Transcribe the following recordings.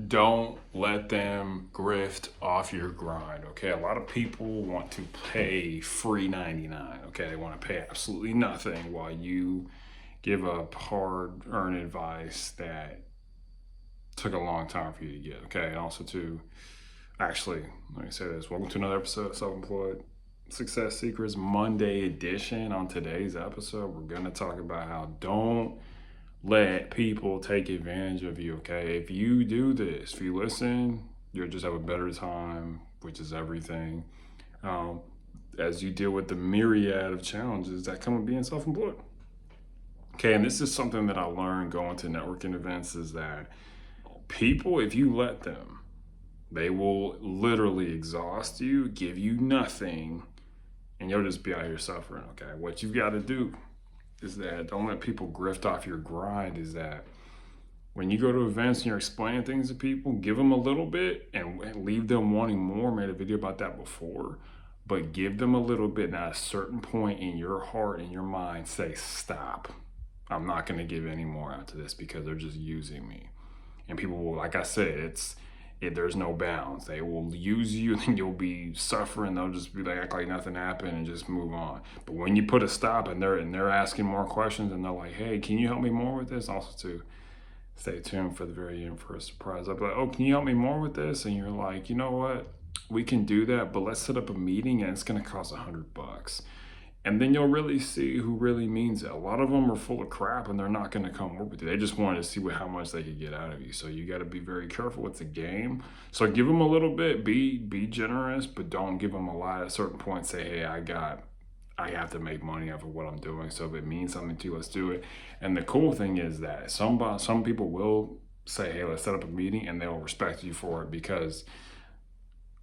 Don't let them grift off your grind. Okay, a lot of people want to pay free 99. Okay, they want to pay absolutely nothing while you give up hard-earned advice that took a long time for you to get. Okay, and also to actually, let me say this: welcome to another episode of Self-Employed Success Secrets Monday edition. On today's episode, we're gonna talk about how don't let people take advantage of you. Okay, if you do this, if you listen, you'll just have a better time, which is everything. Um, as you deal with the myriad of challenges that come with being self-employed. Okay, and this is something that I learned going to networking events is that people, if you let them, they will literally exhaust you, give you nothing, and you'll just be out here suffering. Okay, what you've got to do is that don't let people grift off your grind. Is that when you go to events and you're explaining things to people, give them a little bit and leave them wanting more. I made a video about that before, but give them a little bit. And at a certain point in your heart and your mind, say, stop. I'm not going to give any more after this because they're just using me. And people will, like I said, there's no bounds. They will use you, and then you'll be suffering. They'll just be like, act like nothing happened and just move on. But when you put a stop and they're asking more questions and they're like, hey, can you help me more with this? Also, too, stay tuned for the very end for a surprise. I'll be like, oh, can you help me more with this? And you're like, you know what? We can do that, but let's set up a meeting and it's going to cost $100. And then you'll really see who really means it. A lot of them are full of crap and they're not going to come work with you. They just wanted to see how much they could get out of you. So you got to be very careful with the game. So give them a little bit, be generous, but don't give them a lot. At a certain point, say, hey, I have to make money off of what I'm doing. So if it means something to you, let's do it. And the cool thing is that some people will say, hey, let's set up a meeting, and they'll respect you for it because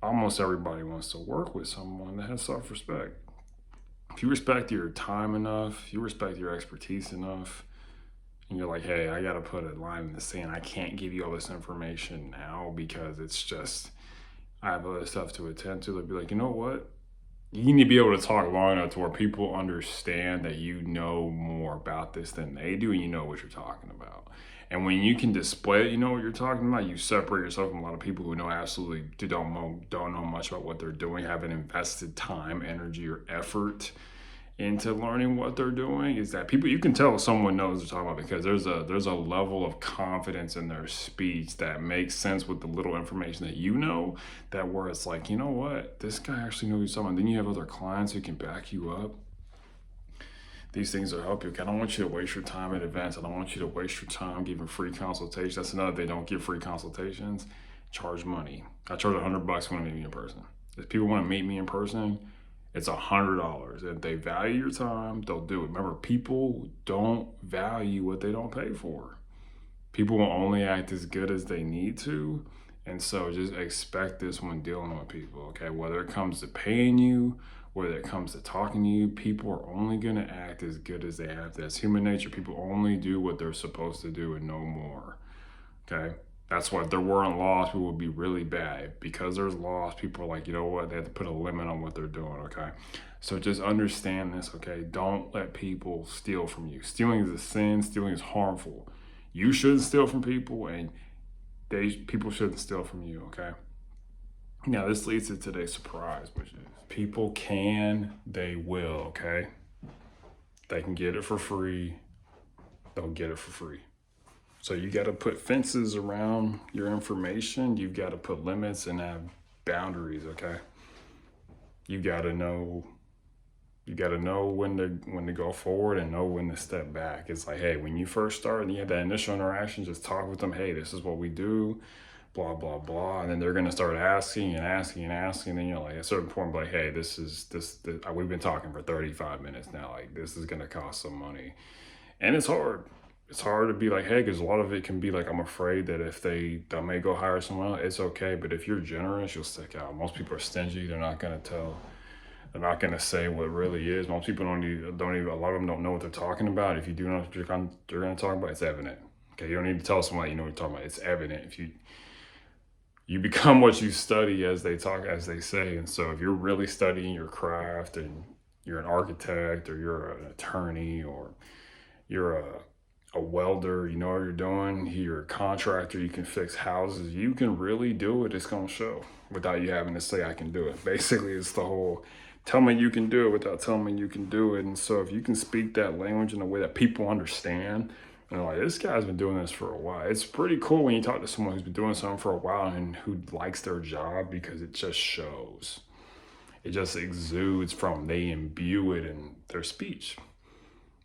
almost everybody wants to work with someone that has self-respect. If you respect your time enough, if you respect your expertise enough, and you're like, hey, I got to put a line in the sand. I can't give you all this information now because it's just, I have other stuff to attend to. They'll be like, you know what? You need to be able to talk long enough to where people understand that you know more about this than they do and you know what you're talking about. And when you can display it, you know what you're talking about, you separate yourself from a lot of people who know absolutely don't know much about what they're doing, haven't invested time, energy, or effort into learning what they're doing. Is that people, you can tell someone knows what they're talking about because there's a level of confidence in their speech that makes sense with the little information that you know, that where it's like, you know what, this guy actually knows what he's talking about. Then you have other clients who can back you up. These things will help you. I don't want you to waste your time at events. I don't want you to waste your time giving free consultations. That's another, they don't give free consultations. Charge money. I charge $100 when I meet me in person. If people want to meet me in person, it's $100. If they value your time, they'll do it. Remember, people don't value what they don't pay for. People will only act as good as they need to. And so just expect this when dealing with people, okay? Whether it comes to paying you, whether it comes to talking to you, people are only going to act as good as they have to. That's human nature. People only do what they're supposed to do and no more, okay? That's why if there weren't laws, people would be really bad. Because there's laws, people are like, you know what? They have to put a limit on what they're doing, okay? So just understand this, okay? Don't let people steal from you. Stealing is a sin. Stealing is harmful. You shouldn't steal from people, and people shouldn't steal from you, okay? Now, this leads to today's surprise, which is people can, they will, okay? They can get it for free. They'll get it for free. So you got to put fences around your information. You've got to put limits and have boundaries, okay? You got to know when to go forward and know when to step back. It's like, hey, when you first start and you have that initial interaction, just talk with them. Hey, this is what we do, blah blah blah, and then they're gonna start asking and asking and asking. And then you're like, at a certain point, like, hey, this we've been talking for 35 minutes now. Like, this is gonna cost some money, and it's hard. It's hard to be like, hey, because a lot of it can be like, I'm afraid that if they may go hire someone else, it's okay. But if you're generous, you'll stick out. Most people are stingy. They're not gonna tell. They're not going to say what it really is. Most people don't even, a lot of them don't know what they're talking about. If you do know what they're going to talk about, it's evident. Okay, you don't need to tell someone you know what you're talking about. It's evident. If you become what you study, as they talk, as they say. And so if you're really studying your craft and you're an architect or you're an attorney or you're a welder, you know what you're doing, you're a contractor, you can fix houses, you can really do it, it's gonna show without you having to say I can do it. Basically, it's the whole tell me you can do it without telling me you can do it. And so if you can speak that language in a way that people understand, and like, this guy's been doing this for a while. It's pretty cool when you talk to someone who's been doing something for a while and who likes their job, because it just shows. It just exudes from them. They imbue it in their speech.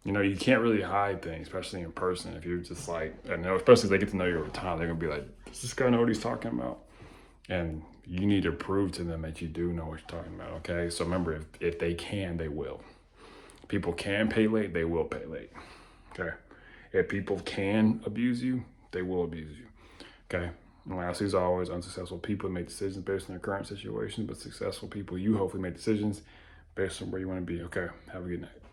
You know, you can't really hide things, especially in person. If you're just like, I know, especially if they get to know you over time, they're gonna be like, does this guy know what he's talking about? And you need to prove to them that you do know what you're talking about, okay? So remember, if they can, they will. People can pay late, they will pay late, okay? If people can abuse you, they will abuse you, okay? And lastly, as always, unsuccessful people make decisions based on their current situation, but successful people, you hopefully make decisions based on where you want to be, okay? Have a good night.